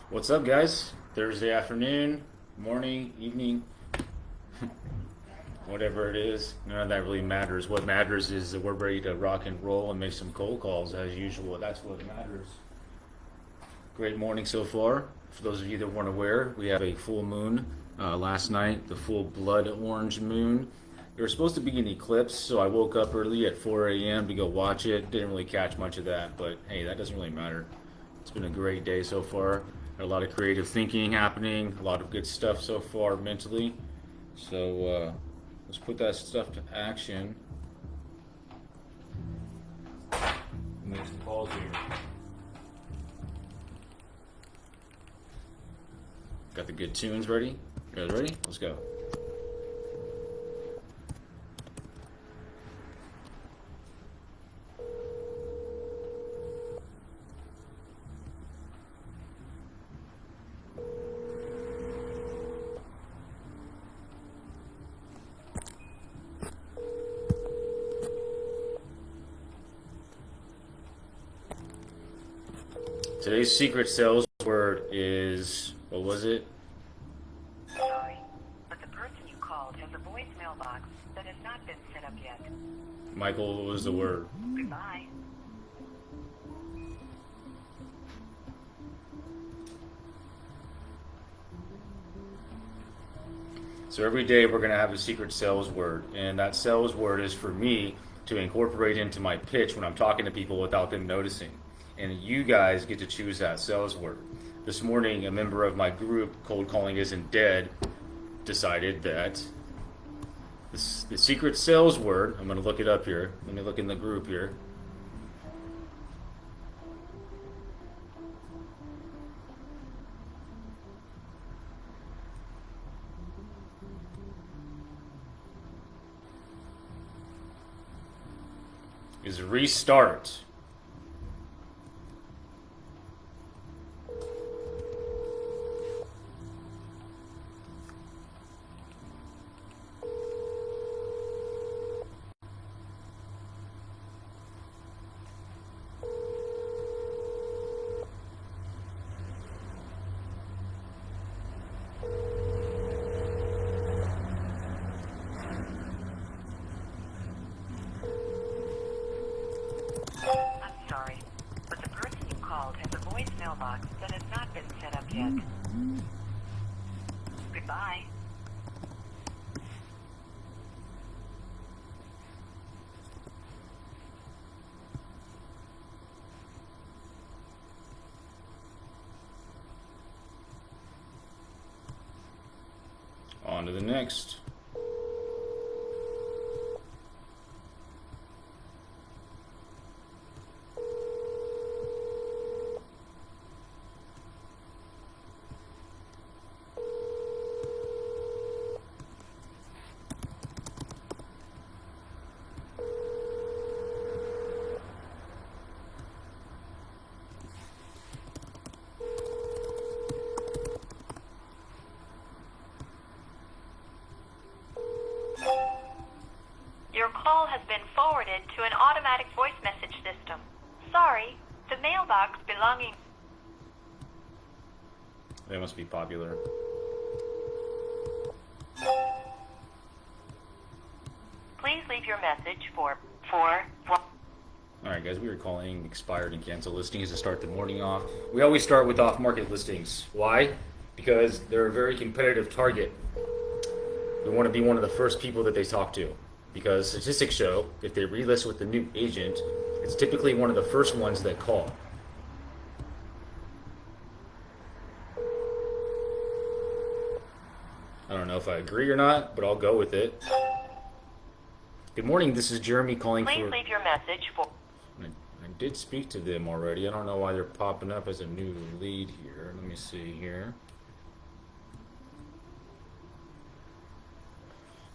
What's up, guys? Thursday afternoon, morning, evening, whatever it is. None of that really matters. What matters is that we're ready to rock and roll and make some cold calls as usual. That's what matters. Great morning so far. For those of you that weren't aware, we have a full moon last night, the full blood orange moon. There was supposed to be an eclipse, so I woke up early at 4 a.m. to go watch it. Didn't really catch much of that, but hey, that doesn't really matter. It's been a great day so far. A lot of creative thinking happening, a lot of good stuff so far mentally. So let's put that stuff to action. Make some calls here. Got the good tunes ready? You guys ready? Let's go. Today's secret sales word is, what was it? Sorry, but the person you called has a voicemail box that has not been set up yet. Michael, what was the word? Goodbye. So every day we're going to have a secret sales word, and that sales word is for me to incorporate into my pitch when I'm talking to people without them noticing. And you guys get to choose that sales word. This morning, a member of my group, Cold Calling Isn't Dead, decided that the secret sales word, I'm going to look it up here. Let me look in the group here. Is restart. I'm sorry, but the person you called has a voicemail box that has not been set up yet. Goodbye. On to the next. Your call has been forwarded to an automatic voice message system. Sorry, the mailbox belonging... They must be popular. Please leave your message for... Alright guys, we are calling expired and canceled listings to start the morning off. We always start with off-market listings. Why? Because they're a very competitive target. We want to be one of the first people that they talk to. Because statistics show, if they relist with the new agent, it's typically one of the first ones that call. I don't know if I agree or not, but I'll go with it. Good morning, this is Jeremy calling Please for... leave your message for... I did speak to them already. I don't know why they're popping up as a new lead here. Let me see here.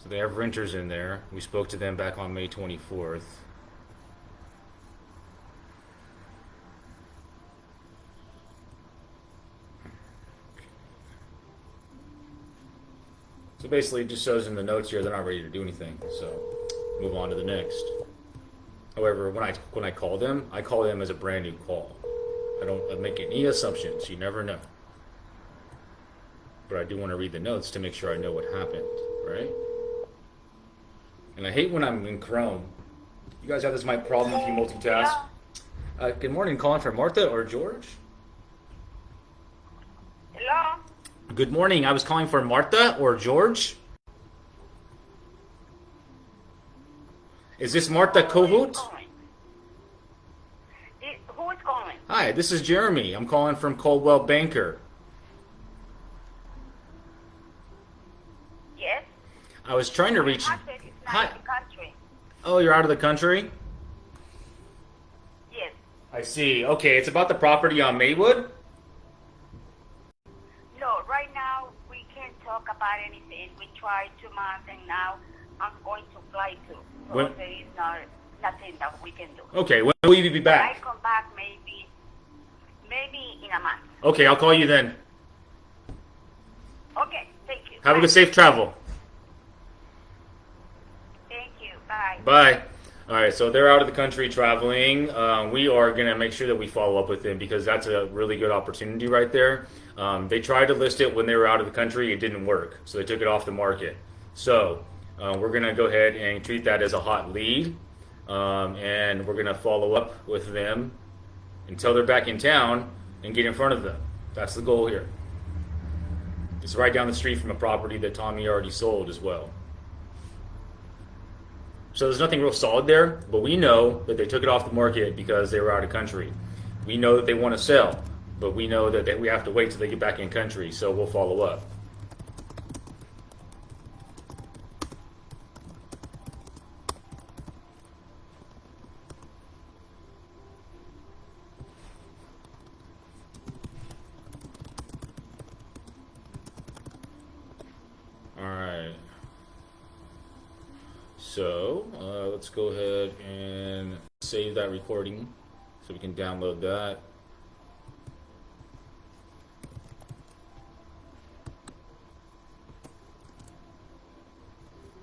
So they have renters in there. We spoke to them back on May 24th. So basically it just shows in the notes here they're not ready to do anything. So move on to the next. However, when I call them as a brand new call. I don't make any assumptions. You never know. but I do want to read the notes to make sure I know what happened, right? And I hate when I'm in Chrome. You guys have this mic problem if you multitask. Good morning, calling for Martha or George? Hello? Good morning, I was calling for Martha or George? Is this Martha Kohut? Who is calling? Hi, this is Jeremy. I'm calling from Coldwell Banker. Yes? I was trying to reach... Marquez is not Hi. in the country. Oh, you're out of the country? Yes. I see. Okay, it's about the property on Maywood? No, right now we can't talk about anything. We tried 2 months and now I'm going to fly too. So When- there is nothing that we can do. Okay, when will you be I back? come back maybe in a month. Okay, I'll call you then. Okay, thank you. Have a Bye. good safe travel. Thank you. Bye. Bye. All right, so they're out of the country traveling. We are going to make sure that we follow up with them because that's a really good opportunity right there. They tried to list it when they were out of the country. It didn't work, so they took it off the market. So we're going to go ahead and treat that as a hot lead, and we're going to follow up with them until they're back in town and get in front of them. That's the goal here. It's right down the street from a property that Tommy already sold as well. So there's nothing real solid there, but we know that they took it off the market because they were out of country. We know that they want to sell, but we know that we have to wait till they get back in country, so we'll follow up. All right. So let's go ahead and save that recording so we can download that.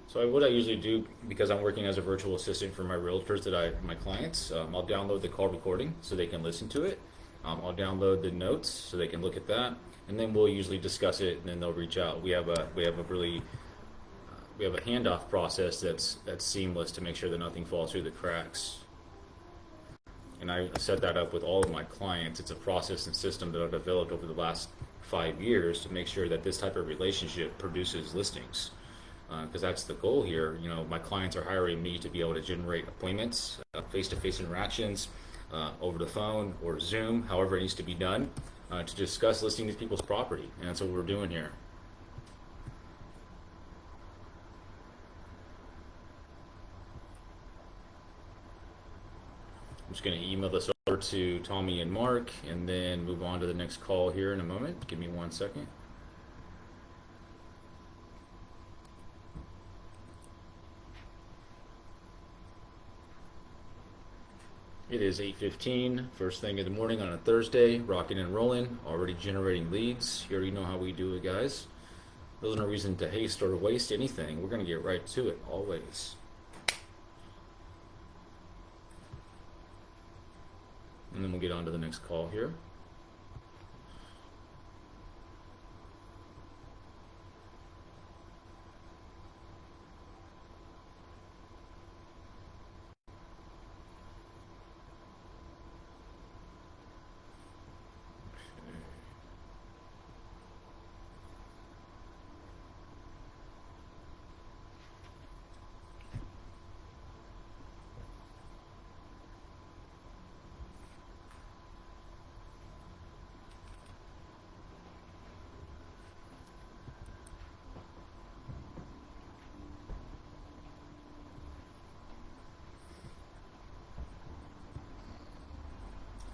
So what I usually do, because I'm working as a virtual assistant for my realtors my clients, I'll download the call recording so they can listen to it. I'll download the notes so they can look at that, and then we'll usually discuss it, and then they'll reach out. We have a handoff process that's seamless to make sure that nothing falls through the cracks. And I set that up with all of my clients. It's a process and system that I've developed over the last 5 years to make sure that this type of relationship produces listings. Because that's the goal here. You know, my clients are hiring me to be able to generate appointments, face-to-face interactions, over the phone or Zoom, however it needs to be done, to discuss listing these people's property. And that's what we're doing here. I'm just going to email this over to Tommy and Mark and then move on to the next call here in a moment. Give me 1 second. It is 8:15, first thing in the morning on a Thursday, rocking and rolling, already generating leads. You already know how we do it, guys. There's no reason to haste or to waste anything. We're going to get right to it, always. And then we'll get on to the next call here.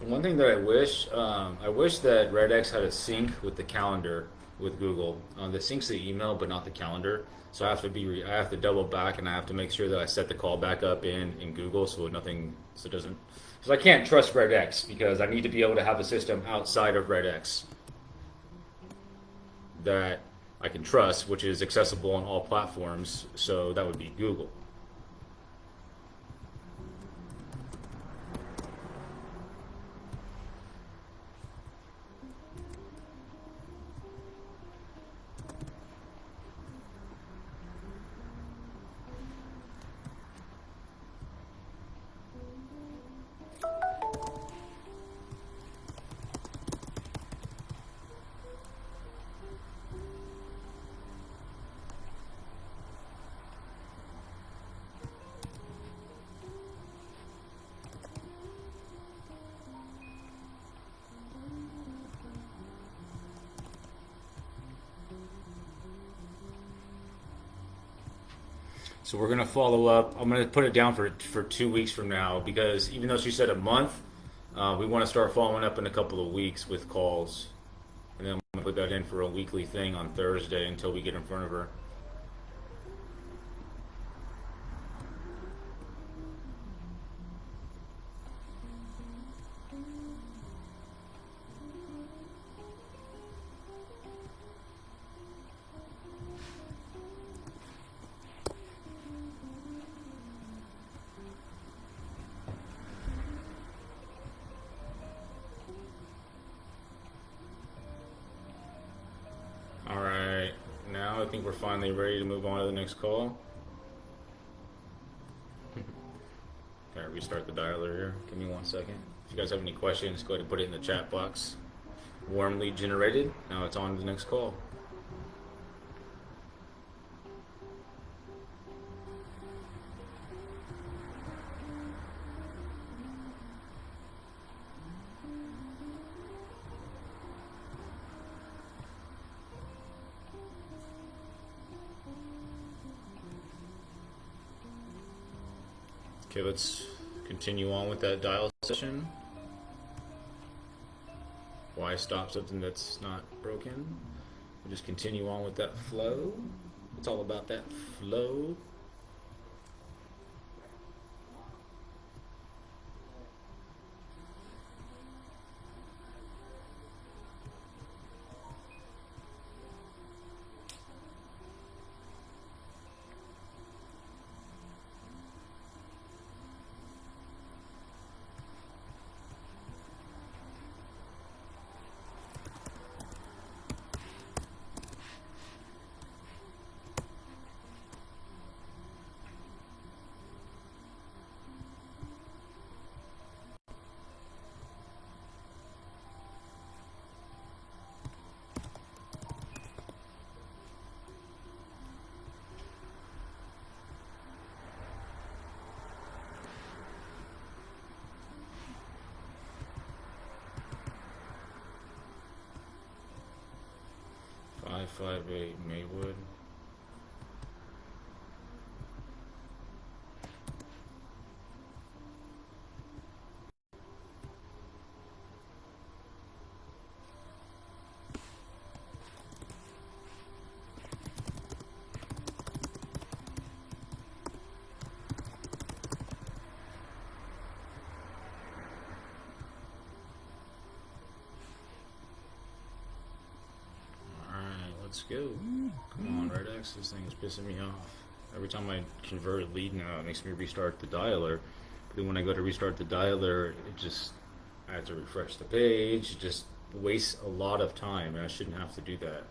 One thing that I wish that RedX had a sync with the calendar with Google. The sync's the email, but not the calendar. So I have to double back, and I have to make sure that I set the call back up in Google, so it doesn't. Because I can't trust RedX because I need to be able to have a system outside of RedX that I can trust, which is accessible on all platforms. So that would be Google. So we're gonna follow up. I'm gonna put it down for 2 weeks from now because even though she said a month, we want to start following up in a couple of weeks with calls, and then I'm gonna put that in for a weekly thing on Thursday until we get in front of her. All right, now I think we're finally ready to move on to the next call. All right, restart the dialer here. Give me 1 second. If you guys have any questions, go ahead and put it in the chat box. Warm lead generated. Now it's on to the next call. Okay, let's continue on with that dial session. Why stop something that's not broken? We'll just continue on with that flow. It's all about that flow. Five eight Maywood. Let's go. Come on, Red X. This thing is pissing me off. Every time I convert a lead now, it makes me restart the dialer. But then when I go to restart the dialer, I have to refresh the page. It just wastes a lot of time, and I shouldn't have to do that.